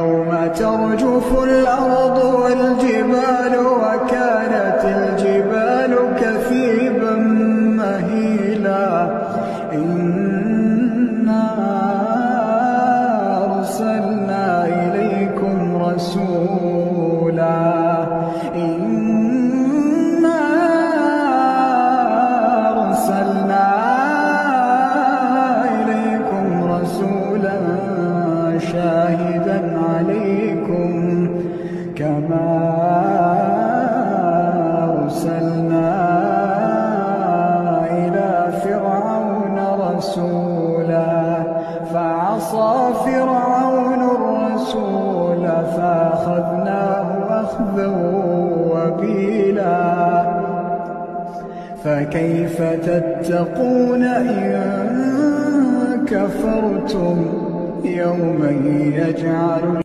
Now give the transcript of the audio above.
يوم ترجف الأرض والجبال وكانت الجبال كثيبا مهيلا إنا أرسلنا إليكم رسولا شاهدا عليكم كما أرسلنا إلى فرعون رسولا فعصى فرعون الرسول فأخذناه أخذا وبيلا فكيف تتقون إن كفرتم يوما يجعل